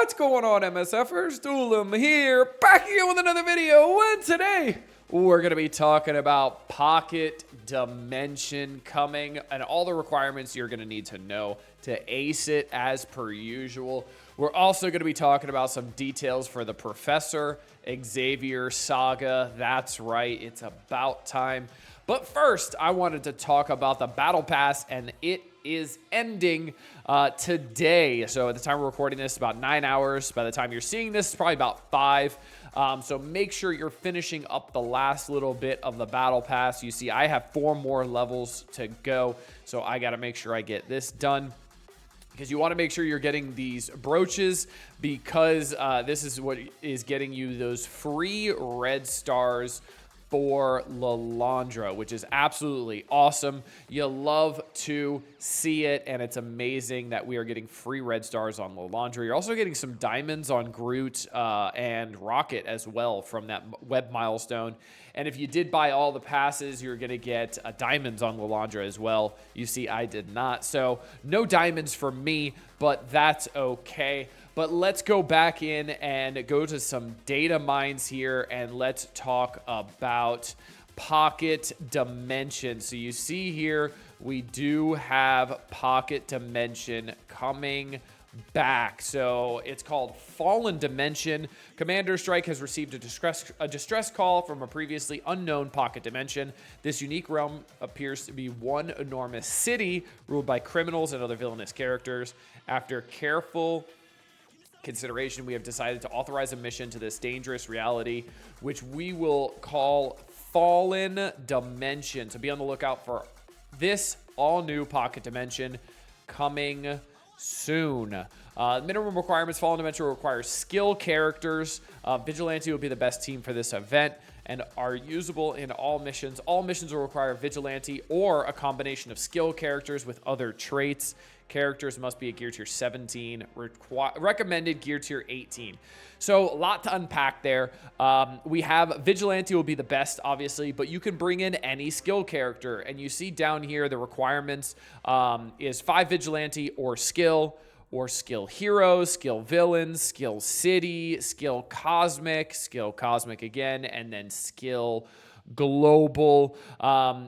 What's going on, MSFers? Doolum here, back again with another video, and today we're going to be talking about Pocket Dimension coming and all the requirements you're going to need to know to ace it as per usual. We're also going to be talking about some details for the Professor Xavier saga. That's right, it's about time. But first, I wanted to talk about the Battle Pass, and it is ending today. So at the time we're recording this, about 9 hours. By the time you're seeing this, it's probably about 5. So make sure you're finishing up the last little bit of the Battle Pass. You see, I have 4 more levels to go, so I got to make sure I get this done. Because you want to make sure you're getting these brooches, because this is what is getting you those free red stars for Lalandra, which is absolutely awesome. You love to see it, and it's amazing that we are getting free red stars on Lalandra. You're also getting some diamonds on Groot and Rocket as well from that web milestone. And if you did buy all the passes, you're going to get diamonds on Lalandra as well. You see, I did not. So no diamonds for me, but that's okay. But let's go back in and go to some data mines here, and let's talk about Pocket Dimension. So you see here, we do have Pocket Dimension coming back. So it's called Fallen Dimension. Commander Strike has received a distress call from a previously unknown Pocket Dimension. This unique realm appears to be one enormous city ruled by criminals and other villainous characters. After careful consideration, we have decided to authorize a mission to this dangerous reality, which we will call Fallen Dimension. So be on the lookout for this all-new Pocket Dimension coming soon. Minimum requirements: Fallen Dimension requires skill characters. Vigilante will be the best team for this event and are usable in all missions. All missions will require Vigilante or a combination of skill characters with other traits. Characters must be a gear tier 17, recommended gear tier 18. So a lot to unpack there. We have Vigilante will be the best, obviously, but you can bring in any skill character. And you see down here the requirements is 5 Vigilante or skill heroes, skill villains, skill city, skill cosmic again, and then skill global.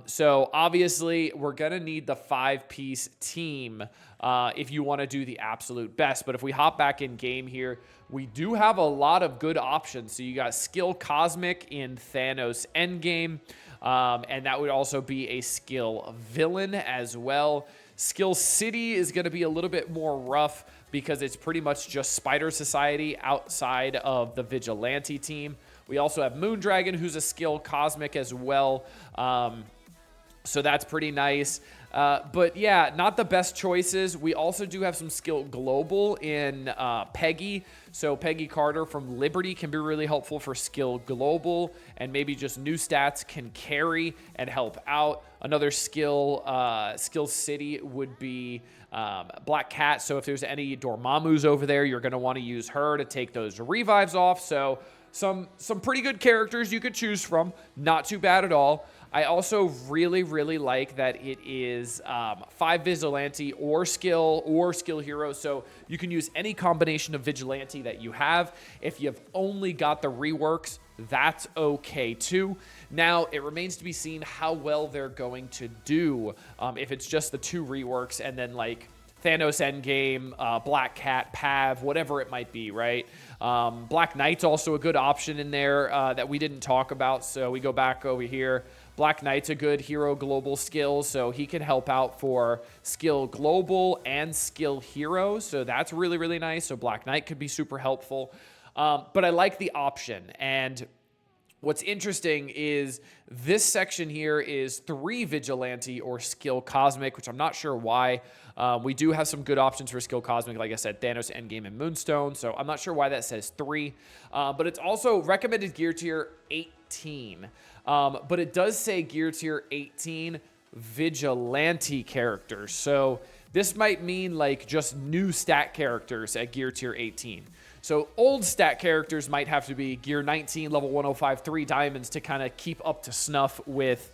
So obviously we're gonna need the 5-piece team if you want to do the absolute best. But if we hop back in game here, we do have a lot of good options. So you got skill cosmic in Thanos Endgame, and that would also be a skill villain as well. Skill city is going to be a little bit more rough because it's pretty much just Spider Society outside of the Vigilante team. We also have Moondragon, who's a skill cosmic as well. So that's pretty nice. But yeah, not the best choices. We also do have some skill global in Peggy. So Peggy Carter from Liberty can be really helpful for skill global, and maybe just new stats can carry and help out. Another skill city would be Black Cat. So if there's any Dormammu's over there, you're going to want to use her to take those revives off. So some pretty good characters you could choose from. Not too bad at all. I also really, really like that it is 5 Vigilante or skill hero. So you can use any combination of Vigilante that you have. If you've only got the reworks, that's okay too. Now, it remains to be seen how well they're going to do. If it's just the 2 reworks and then like Thanos Endgame, Black Cat, Pav, whatever it might be, right? Black Knight's also a good option in there that we didn't talk about. So we go back over here. Black Knight's a good hero global skill, so he can help out for skill global and skill hero. So that's really, really nice. So Black Knight could be super helpful. But I like the option. And what's interesting is this section here is 3 Vigilante or skill cosmic, which I'm not sure why. We do have some good options for skill cosmic, like I said, Thanos Endgame and Moonstone. So I'm not sure why that says 3. But it's also recommended gear tier 18. But it does say gear tier 18 Vigilante characters. So this might mean like just new stat characters at gear tier 18. So old stat characters might have to be gear 19, level 105, 3 diamonds to kind of keep up to snuff with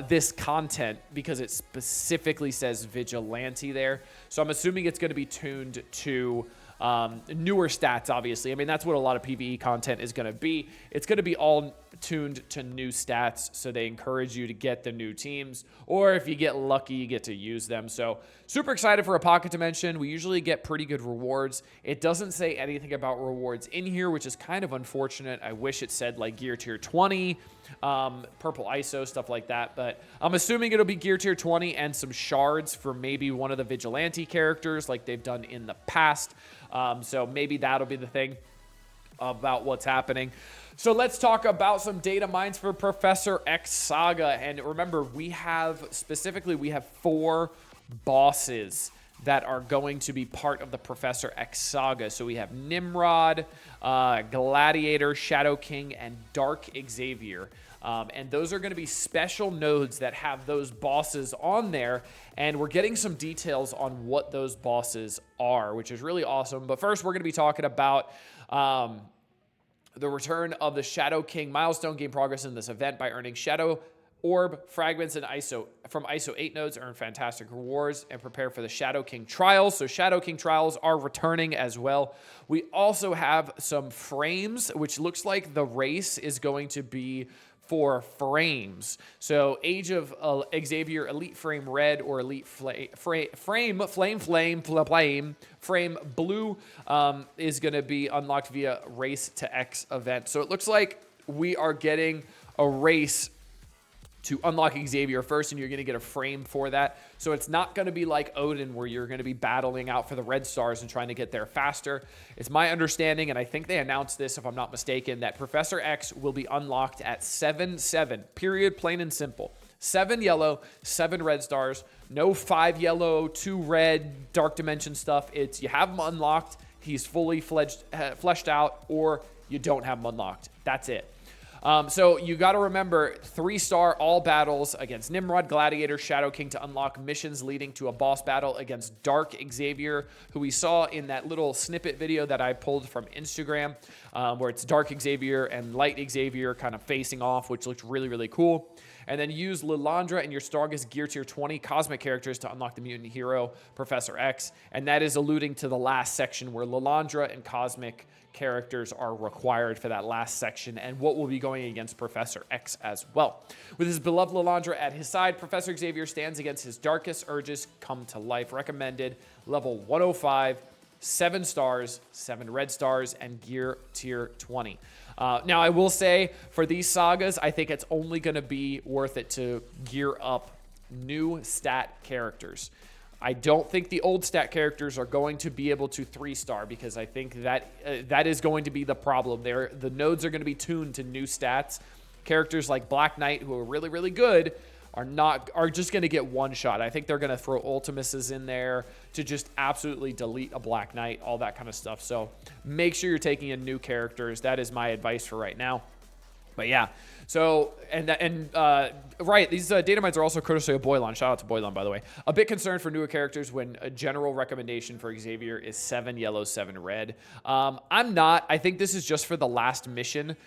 this content, because it specifically says Vigilante there. So I'm assuming it's going to be tuned to newer stats, obviously. I mean, that's what a lot of PvE content is going to be. It's going to be all tuned to new stats, so they encourage you to get the new teams, or if you get lucky, you get to use them. So super excited for a Pocket Dimension. We usually get pretty good rewards. It doesn't say anything about rewards in here, which is kind of unfortunate. I wish it said like gear tier 20, purple ISO, stuff like that, but I'm assuming it'll be gear tier 20 and some shards for maybe one of the vigilante characters like they've done in the past. So maybe that'll be the thing about what's happening. So let's talk about some data mines for Professor X Saga. And remember, we have 4 bosses that are going to be part of the Professor X Saga. So we have Nimrod, Gladiator, Shadow King, and Dark Xavier. And those are going to be special nodes that have those bosses on there. And we're getting some details on what those bosses are, which is really awesome. But first, we're going to be talking about the return of the Shadow King milestone. Gain progress in this event by earning Shadow Orb fragments and ISO from ISO 8 nodes. Earn fantastic rewards and prepare for the Shadow King trials. So Shadow King trials are returning as well. We also have some frames, which looks like the race is going to be for frames. So Age of Xavier Elite Frame Red or Elite Frame Blue is going to be unlocked via Race to X event. So it looks like we are getting a race to unlock Xavier first, and you're going to get a frame for that. So it's not going to be like Odin, where you're going to be battling out for the red stars and trying to get there faster. It's my understanding, and I think they announced this, if I'm not mistaken, that Professor X will be unlocked at 7-7, period, plain and simple. 7 yellow, 7 red stars, no 5 yellow, 2 red, Dark Dimension stuff. It's you have him unlocked, he's fully fleshed out, or you don't have him unlocked. That's it. So you got to remember 3-star all battles against Nimrod, Gladiator, Shadow King to unlock missions leading to a boss battle against Dark Xavier, who we saw in that little snippet video that I pulled from Instagram, where it's Dark Xavier and Light Xavier kind of facing off, which looked really, really cool. And then use Lilandra and your strongest Gear Tier 20 Cosmic characters to unlock the mutant hero, Professor X. And that is alluding to the last section where Lilandra and Cosmic characters are required for that last section, and what will be going against Professor X as well. With his beloved Lilandra at his side, Professor Xavier stands against his darkest urges come to life. Recommended level 105, 7 stars, 7 red stars, and Gear Tier 20. Now, I will say, for these sagas, I think it's only going to be worth it to gear up new stat characters. I don't think the old stat characters are going to be able to 3-star, because I think that that is going to be the problem. The nodes are going to be tuned to new stats. Characters like Black Knight, who are really, really good, are just going to get one shot. I think they're going to throw Ultimuses in there to just absolutely delete a Black Knight, all that kind of stuff. So make sure you're taking in new characters. That is my advice for right now. But yeah, so, right, these data mines are also courtesy of Boylon. Shout out to Boylon, by the way. A bit concerned for newer characters when a general recommendation for Xavier is 7 yellow, 7 red. I'm not. I think this is just for the last mission.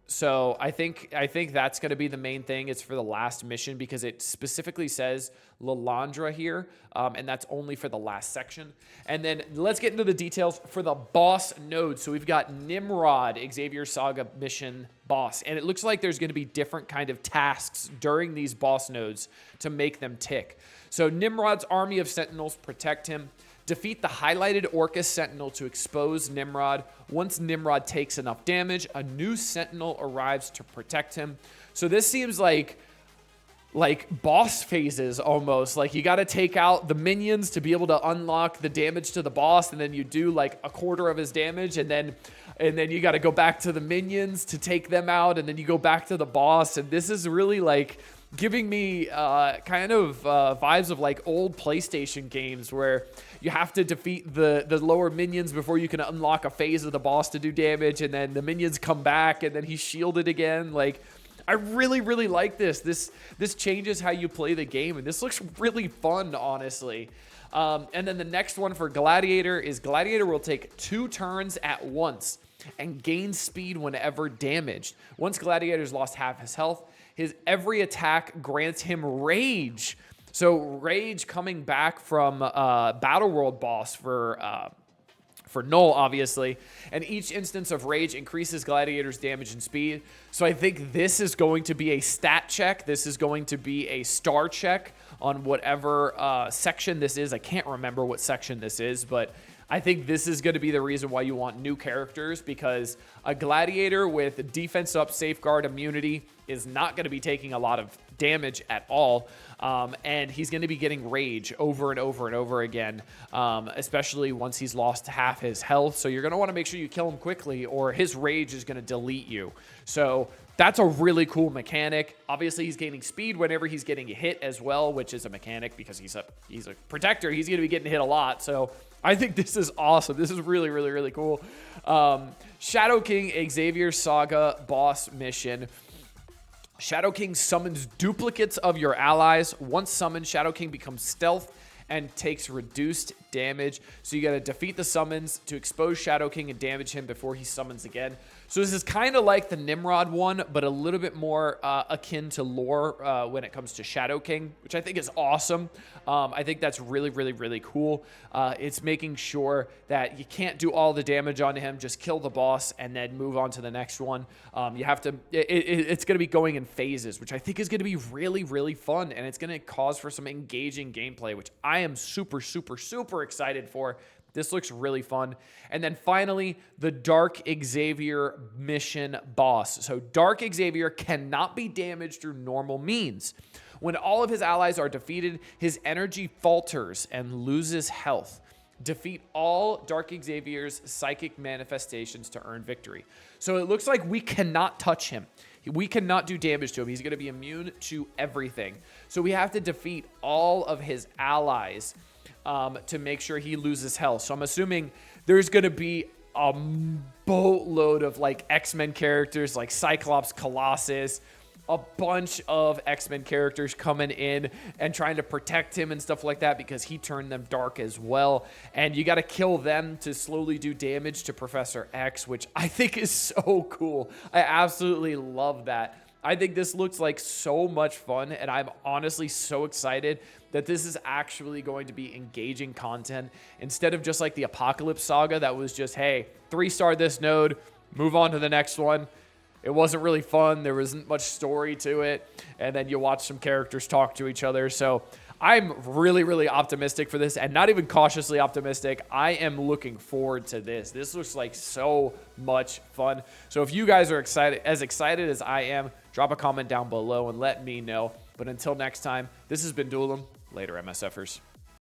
So I think that's going to be the main thing. It's for the last mission because it specifically says Lilandra here, and that's only for the last section. And then let's get into the details for the boss nodes. So we've got Nimrod, Xavier Saga mission boss, and it looks like there's going to be different kind of tasks during these boss nodes to make them tick. So Nimrod's army of sentinels protect him. Defeat the highlighted Orcus Sentinel to expose Nimrod. Once Nimrod takes enough damage, a new Sentinel arrives to protect him. So this seems like boss phases almost. Like you got to take out the minions to be able to unlock the damage to the boss, and then you do like a quarter of his damage, and then you got to go back to the minions to take them out, and then you go back to the boss. And this is really like giving me kind of vibes of like old PlayStation games where you have to defeat the lower minions before you can unlock a phase of the boss to do damage, and then the minions come back, and then he's shielded again. Like, I really, really like this. This changes how you play the game, and this looks really fun, honestly. And then the next one for Gladiator is Gladiator will take 2 turns at once and gain speed whenever damaged. Once Gladiator's lost half his health, his every attack grants him rage. So rage coming back from Battle World boss for for null, obviously, and each instance of rage increases Gladiator's damage and speed. So I think this is going to be a stat check. This is going to be a star check on whatever section this is. I can't remember what section this is, but I think this is going to be the reason why you want new characters, because a Gladiator with defense up, safeguard, immunity is not going to be taking a lot of damage at all, and he's going to be getting rage over and over and over again, especially once he's lost half his health. So you're going to want to make sure you kill him quickly, or his rage is going to delete you. So that's a really cool mechanic. Obviously, he's gaining speed whenever he's getting hit as well, which is a mechanic because he's a protector. He's going to be getting hit a lot. So I think this is awesome. This is really, really, really cool. Shadow King Xavier Saga boss mission. Shadow King summons duplicates of your allies. Once summoned, Shadow King becomes stealth and takes reduced damage. So you got to defeat the summons to expose Shadow King and damage him before he summons again. So this is kind of like the Nimrod one, but a little bit more akin to lore when it comes to Shadow King, which I think is awesome. I think that's really, really, really cool. It's making sure that you can't do all the damage on him, just kill the boss and then move on to the next one. You have to, it's going to be going in phases, which I think is going to be really, really fun. And it's going to cause for some engaging gameplay, which I am super, super, super excited for. This looks really fun. And then finally, the Dark Xavier mission boss. So Dark Xavier cannot be damaged through normal means. When all of his allies are defeated, his energy falters and loses health. Defeat all Dark Xavier's psychic manifestations to earn victory. So it looks like we cannot touch him. We cannot do damage to him. He's going to be immune to everything. So we have to defeat all of his allies to make sure he loses health. So I'm assuming there's going to be a boatload of like X-Men characters like Cyclops, Colossus, a bunch of X-Men characters coming in and trying to protect him and stuff like that because he turned them dark as well. And you got to kill them to slowly do damage to Professor X, which I think is so cool. I absolutely love that. I think this looks like so much fun, and I'm honestly so excited that this is actually going to be engaging content instead of just like the Apocalypse Saga that was just, hey, 3-star this node, move on to the next one. It wasn't really fun. There wasn't much story to it, and then you watch some characters talk to each other. So I'm really, really optimistic for this, and not even cautiously optimistic. I am looking forward to this. This looks like so much fun. So if you guys are excited as I am, drop a comment down below and let me know. But until next time, this has been Duelim. Later, MSFers.